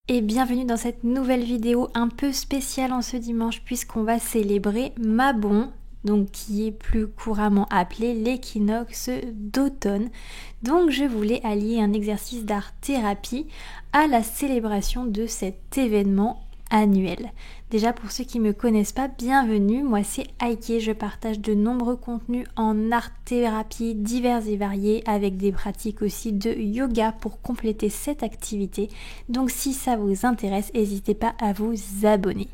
Et bienvenue dans cette nouvelle vidéo un peu spéciale en ce dimanche puisqu'on va célébrer Mabon, donc qui est plus couramment appelé l'équinoxe d'automne. Donc je voulais allier un exercice d'art-thérapie à la célébration de cet événement annuel. Déjà pour ceux qui ne me connaissent pas, bienvenue, moi c'est Aïké, je partage de nombreux contenus en art-thérapie divers et variés avec des pratiques aussi de yoga pour compléter cette activité. Donc si ça vous intéresse, n'hésitez pas à vous abonner.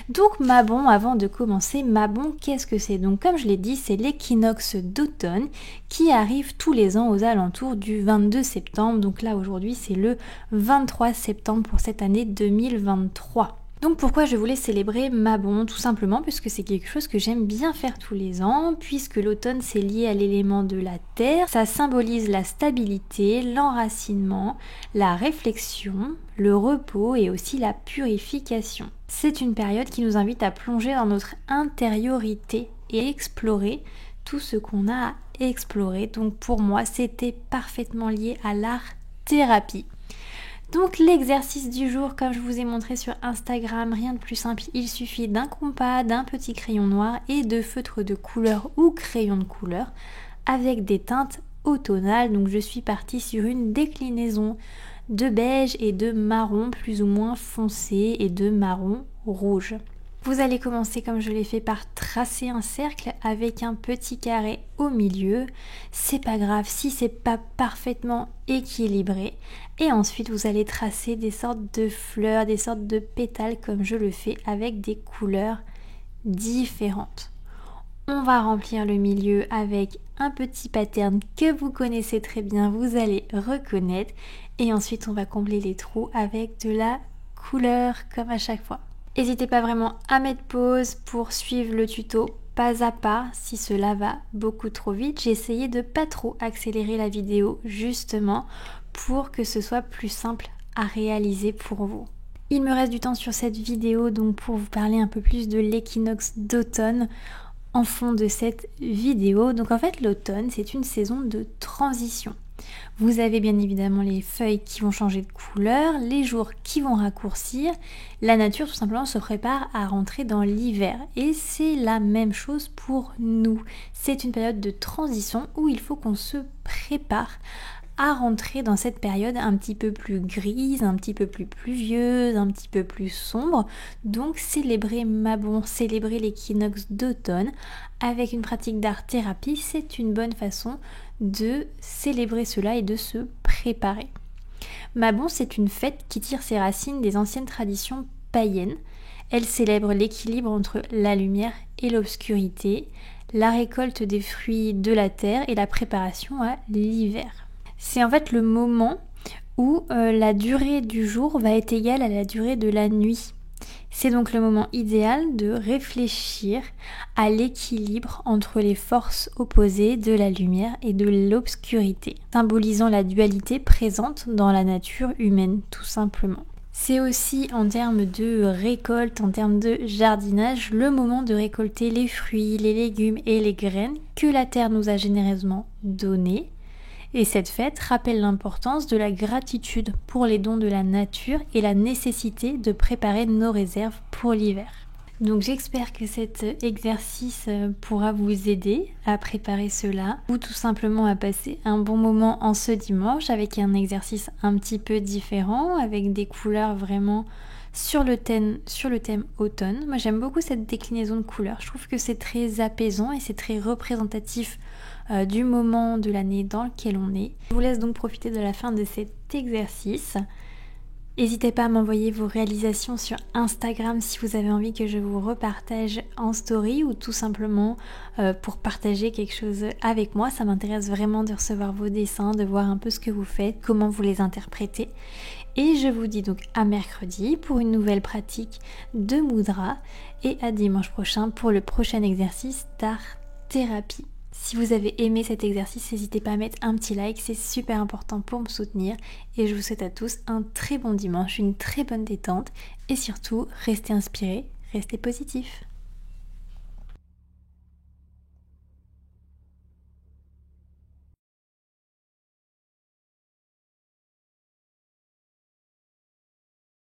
Donc Mabon, avant de commencer, Mabon, qu'est-ce que c'est? Donc comme je l'ai dit, c'est l'équinoxe d'automne qui arrive tous les ans aux alentours du 22 septembre. Donc là aujourd'hui c'est le 23 septembre pour cette année 2023. Donc pourquoi je voulais célébrer Mabon? Tout simplement puisque c'est quelque chose que j'aime bien faire tous les ans, puisque l'automne c'est lié à l'élément de la terre, ça symbolise la stabilité, l'enracinement, la réflexion, le repos et aussi la purification. C'est une période qui nous invite à plonger dans notre intériorité et explorer tout ce qu'on a à explorer. Donc pour moi c'était parfaitement lié à l'art-thérapie. Donc l'exercice du jour, comme je vous ai montré sur Instagram, rien de plus simple, il suffit d'un compas, d'un petit crayon noir et de feutres de couleur ou crayon de couleur avec des teintes automnales. Donc je suis partie sur une déclinaison de beige et de marron plus ou moins foncé et de marron rouge. Vous allez commencer comme je l'ai fait par tracer un cercle avec un petit carré au milieu. C'est pas grave si c'est pas parfaitement équilibré. Et ensuite vous allez tracer des sortes de fleurs, des sortes de pétales comme je le fais avec des couleurs différentes. On va remplir le milieu avec un petit pattern que vous connaissez très bien, vous allez reconnaître. Et ensuite on va combler les trous avec de la couleur comme à chaque fois. N'hésitez pas vraiment à mettre pause pour suivre le tuto pas à pas si cela va beaucoup trop vite. J'ai essayé de pas trop accélérer la vidéo justement pour que ce soit plus simple à réaliser pour vous. Il me reste du temps sur cette vidéo donc pour vous parler un peu plus de l'équinoxe d'automne en fond de cette vidéo. Donc en fait l'automne c'est une saison de transition. Vous avez bien évidemment les feuilles qui vont changer de couleur, les jours qui vont raccourcir, la nature tout simplement se prépare à rentrer dans l'hiver et c'est la même chose pour nous. C'est une période de transition où il faut qu'on se prépare à rentrer dans cette période un petit peu plus grise, un petit peu plus pluvieuse, un petit peu plus sombre. Donc célébrer Mabon, célébrer l'équinoxe d'automne avec une pratique d'art-thérapie, c'est une bonne façon de célébrer cela et de se préparer. Mabon, c'est une fête qui tire ses racines des anciennes traditions païennes. Elle célèbre l'équilibre entre la lumière et l'obscurité, la récolte des fruits de la terre et la préparation à l'hiver. C'est en fait le moment où la durée du jour va être égale à la durée de la nuit. C'est donc le moment idéal de réfléchir à l'équilibre entre les forces opposées de la lumière et de l'obscurité, symbolisant la dualité présente dans la nature humaine tout simplement. C'est aussi en termes de récolte, en termes de jardinage, le moment de récolter les fruits, les légumes et les graines que la terre nous a généreusement donnés. Et cette fête rappelle l'importance de la gratitude pour les dons de la nature et la nécessité de préparer nos réserves pour l'hiver. Donc j'espère que cet exercice pourra vous aider à préparer cela ou tout simplement à passer un bon moment en ce dimanche avec un exercice un petit peu différent, avec des couleurs vraiment sur le thème automne. Moi j'aime beaucoup cette déclinaison de couleurs, je trouve que c'est très apaisant et c'est très représentatif du moment de l'année dans lequel on est. Je vous laisse donc profiter de la fin de cet exercice. N'hésitez pas à m'envoyer vos réalisations sur Instagram si vous avez envie que je vous repartage en story ou tout simplement pour partager quelque chose avec moi. Ça m'intéresse vraiment de recevoir vos dessins, de voir un peu ce que vous faites, comment vous les interprétez. Et je vous dis donc à mercredi pour une nouvelle pratique de mudra et à dimanche prochain pour le prochain exercice d'art-thérapie. Si vous avez aimé cet exercice, n'hésitez pas à mettre un petit like, c'est super important pour me soutenir. Et je vous souhaite à tous un très bon dimanche, une très bonne détente et surtout, restez inspirés, restez positifs.